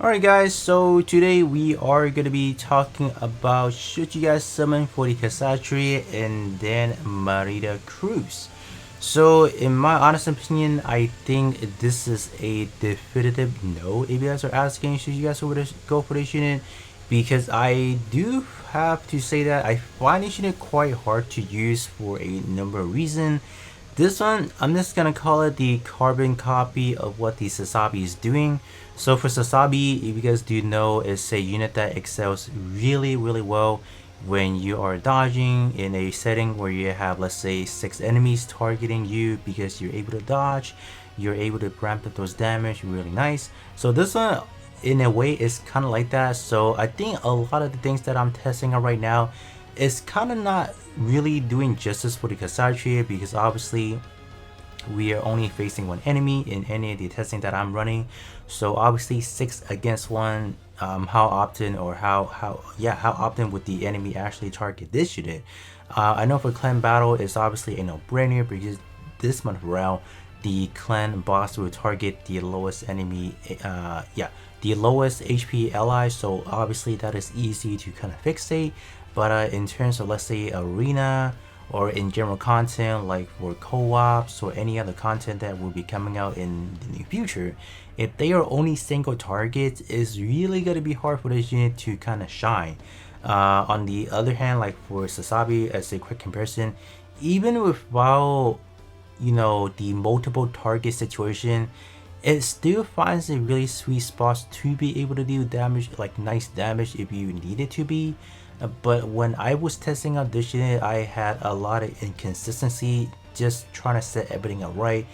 Alright guys, so today we are going to be talking about should you guys summon for the Kshatriya and then Marida Cruz. So in my honest opinion, I think this is a definitive no if you guys are asking should you guys go for this unit, because I do have to say that I find this unit quite hard to use for a number of reasons. This one, I'm just gonna call it the carbon copy of what the Sasabi is doing. So for Sasabi, if you guys do know, it's a unit that excels really well when you are dodging in a setting where you have, let's say, 6 enemies targeting you, because you're able to dodge, you're able to ramp up those damage really nice. So this one, in a way, is kind of like that. So I think a lot of the things that I'm testing out right now is kind of not really doing justice for the Kshatriya, because obviously we are only facing one enemy in any of the testing that I'm running. So obviously 6 against 1, how often or how often would the enemy actually target this unit? I know for clan battle it's obviously a no-brainer, because this month around the clan boss will target the lowest enemy, the lowest HP ally, so obviously that is easy to kind of fixate. But in terms of, let's say, arena or in general content like for co-ops or any other content that will be coming out in the near future, if they are only single targets, it's really going to be hard for this unit to kind of shine. On the other hand, like for Sasabi, as a quick comparison, even without the multiple target situation, it still finds a really sweet spot to be able to do damage, like nice damage if you need it to be. But when I was testing out this unit, I had a lot of inconsistency just trying to set everything up right,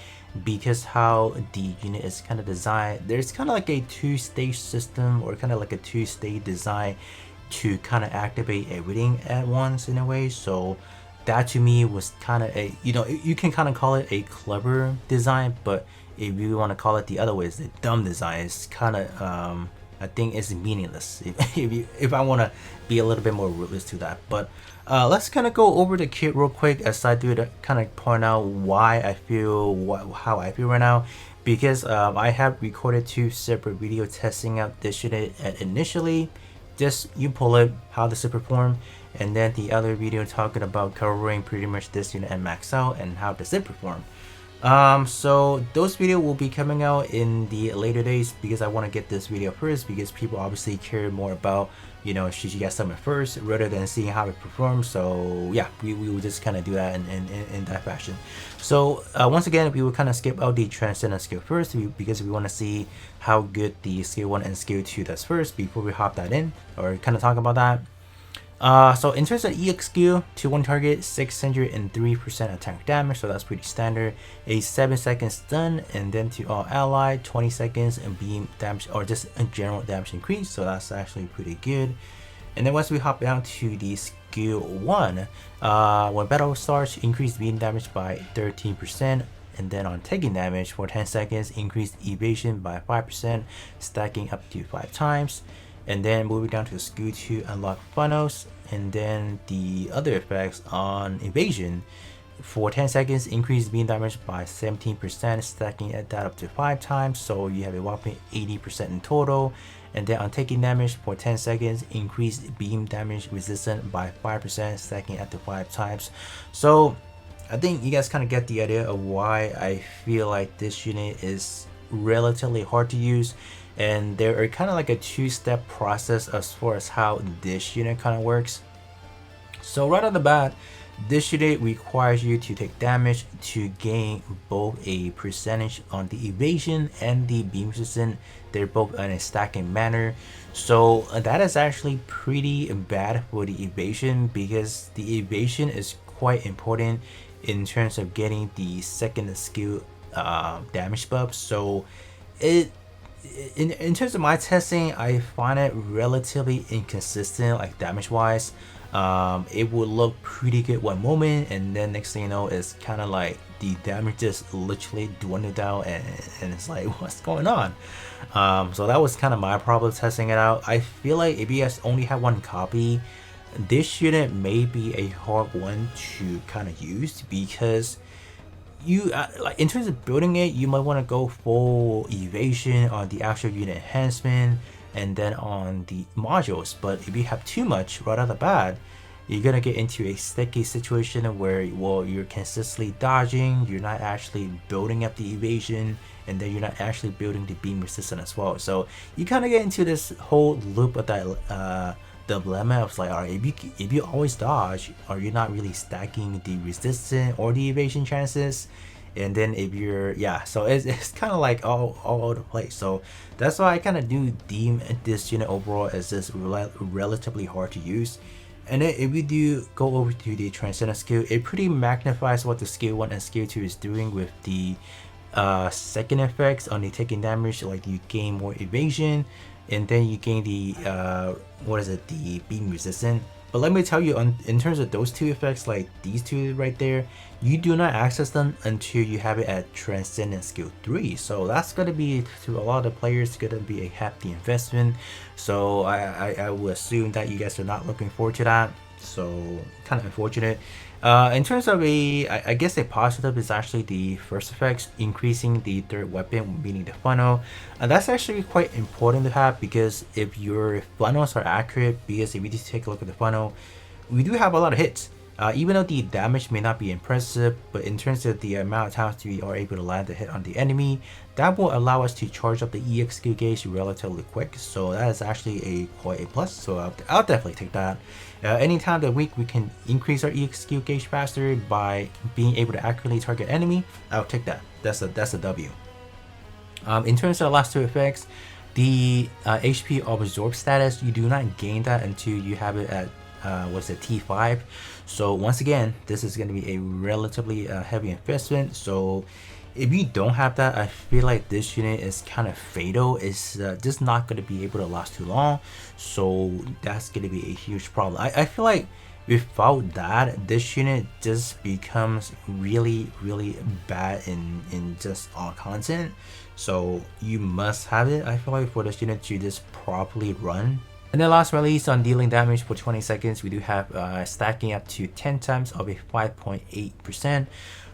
because how the unit is kind of designed, there's kind of like a 2-stage system, or kind of like a 2-stage design to kind of activate everything at once in a way. So that to me was kind of a, you can kind of call it a clever design, but if you want to call it the other way, it's a dumb design. It's kind of I think it's meaningless if I want to be a little bit more rootless to that. But let's kind of go over the kit real quick as I do to kind of point out why I feel how I feel right now, because I have recorded 2 separate videos testing out this unit initially. Just you pull it, how does it perform, and then the other video talking about covering pretty much this unit and max out and how does it perform. So those videos will be coming out in the later days, because I want to get this video first, because people obviously care more about, should you guys summon first rather than seeing how it performs. So yeah, we will just kind of do that in that fashion. So once again, we will kind of skip out the Transcender skill first, because we want to see how good the skill 1 and skill 2 does first before we hop that in or kind of talk about that. So in terms of EX skill, to one target, 603% attack damage, so that's pretty standard. A 7-second stun, and then to all ally, 20 seconds and beam damage, or just a general damage increase, so that's actually pretty good. And then once we hop down to the skill 1, when battle starts, increase beam damage by 13%. And then on taking damage for 10 seconds, increase evasion by 5%, stacking up to 5 times. And then moving down to skill 2, unlock funnels, and then the other effects on evasion for 10 seconds, increase beam damage by 17%, stacking that up to 5 times, so you have a whopping 80% in total. And then on taking damage for 10 seconds, increase beam damage resistance by 5%, stacking at to 5 times. So I think you guys kind of get the idea of why I feel like this unit is relatively hard to use. And there are kind of like a 2-step process as far as how this unit kind of works. So right off the bat, this unit requires you to take damage to gain both a percentage on the evasion and the beam resistance. They're both in a stacking manner. So that is actually pretty bad for the evasion, because the evasion is quite important in terms of getting the second skill damage buff. So in terms of my testing, I find it relatively inconsistent, like damage wise. It would look pretty good one moment, and then next thing you know, it's kind of like the damage just literally dwindled down, and it's like, what's going on? So that was kind of my problem testing it out. I feel like if you guys only have one copy, this unit may be a hard one to kind of use, because you like in terms of building it, you might want to go full evasion on the actual unit enhancement and then on the modules. But if you have too much right out the bat, you're gonna get into a sticky situation where, well, you're consistently dodging, you're not actually building up the evasion, and then you're not actually building the beam resistance as well. So you kind of get into this whole loop of that dilemma of like, all right, if you always dodge, are you not really stacking the resistance or the evasion chances? And then if you're, yeah, so it's kind of like all over the place. So that's why I kind of do deem this unit overall as just relatively hard to use. And then if we do go over to the Transcender skill, it pretty magnifies what the skill 1 and skill 2 is doing with the second effects on the taking damage. Like you gain more evasion, and then you gain the the beam resistance. But let me tell you, in terms of those two effects, like these two right there, you do not access them until you have it at Transcendent Skill 3. So that's going to be, to a lot of the players, going to be a hefty investment. So I will assume that you guys are not looking forward to that. So kind of unfortunate. In terms of I guess a positive is actually the first effects, increasing the third weapon, meaning the funnel. And that's actually quite important to have, because if your funnels are accurate, because if you just take a look at the funnel, we do have a lot of hits. Even though the damage may not be impressive, but in terms of the amount of times we are able to land a hit on the enemy, that will allow us to charge up the EX skill gauge relatively quick. So that is actually quite a plus. So I'll definitely take that. Anytime that we can increase our EX skill gauge faster by being able to accurately target enemy, I'll take that. That's a W. In terms of the last two effects, the HP absorb status, you do not gain that until you have it at T5. So once again, this is going to be a relatively heavy investment. So if you don't have that, I feel like this unit is kind of fatal. It's just not going to be able to last too long. So that's going to be a huge problem. I feel like without that, this unit just becomes really bad in just all content. So you must have it, I feel like, for this unit to just properly run. And then last release on dealing damage for 20 seconds, we do have stacking up to 10 times of a 5.8%.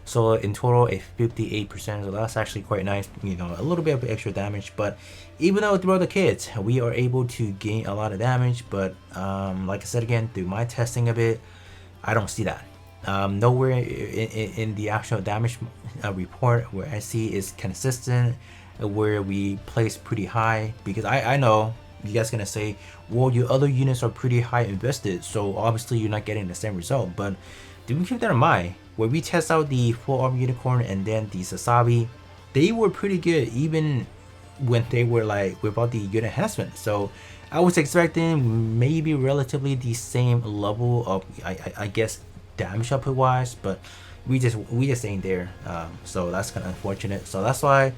So in total, a 58%. So that's actually quite nice, you know, a little bit of extra damage. But even though throughout the kits, we are able to gain a lot of damage. But like I said again, through my testing of it, I don't see that. Nowhere in the actual damage report where I see is consistent, where we place pretty high. Because I know you guys gonna say, well, your other units are pretty high invested, so obviously you're not getting the same result. But do we keep that in mind? When we test out the full armor unicorn and then the Sasabi, they were pretty good even when they were like without the unit enhancement. So I was expecting maybe relatively the same level of I guess damage output wise, but we just ain't there. So that's kind of unfortunate. So that's why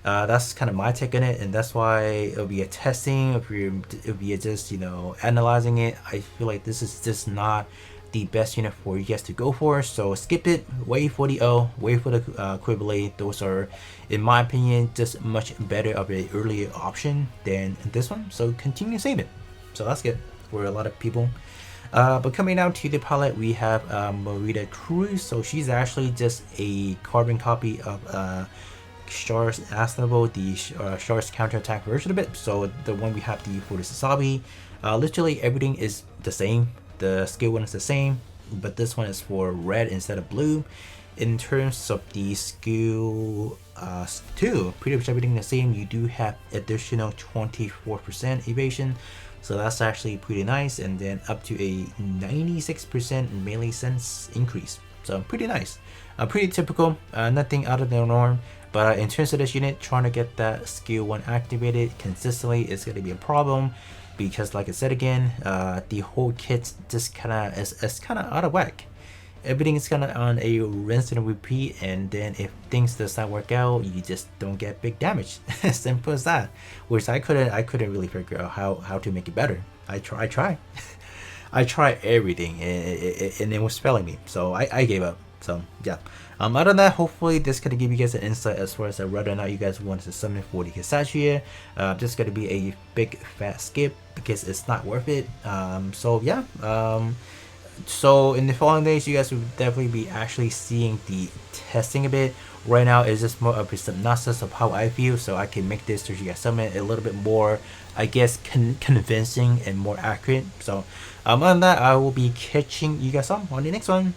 that's kind of my take on it, and that's why it'll be a testing. If you're just, you know, analyzing it, I feel like this is just not the best unit for you guys to go for. So skip it, wait for the O, wait for the Quibbly. Those are, in my opinion, just much better of an earlier option than this one. So continue saving. So that's good for a lot of people. But coming down to the palette, we have Marida Cruz. So she's actually just a carbon copy of Char's Asnable, the Char's counterattack version of it. So the one we have for the Sasabi, literally everything is the same. The skill 1 is the same, but this one is for red instead of blue. In terms of the skill 2, pretty much everything the same. You do have additional 24% evasion, so that's actually pretty nice, and then up to a 96% melee sense increase. So pretty nice, pretty typical, nothing out of the norm. But in terms of this unit, trying to get that skill 1 activated consistently is going to be a problem, because like I said again, the whole kit just kind of is kind of out of whack. Everything is kind of on a rinse and repeat, and then if things does not work out, you just don't get big damage. Simple as that. Which I couldn't really figure out how to make it better. I tried I tried everything, and it was failing me, so I gave up. So yeah, other than that, hopefully this could give you guys an insight as far as whether or not you guys want to summon for the Kshatriya. Just gonna be a big fat skip because it's not worth it. So yeah, So in the following days, you guys will definitely be actually seeing the testing a bit. Right now it's just more of a synopsis of how I feel, so I can make this Should You Guys Summon a little bit more, I guess, convincing and more accurate. So other than that, I will be catching you guys on the next one.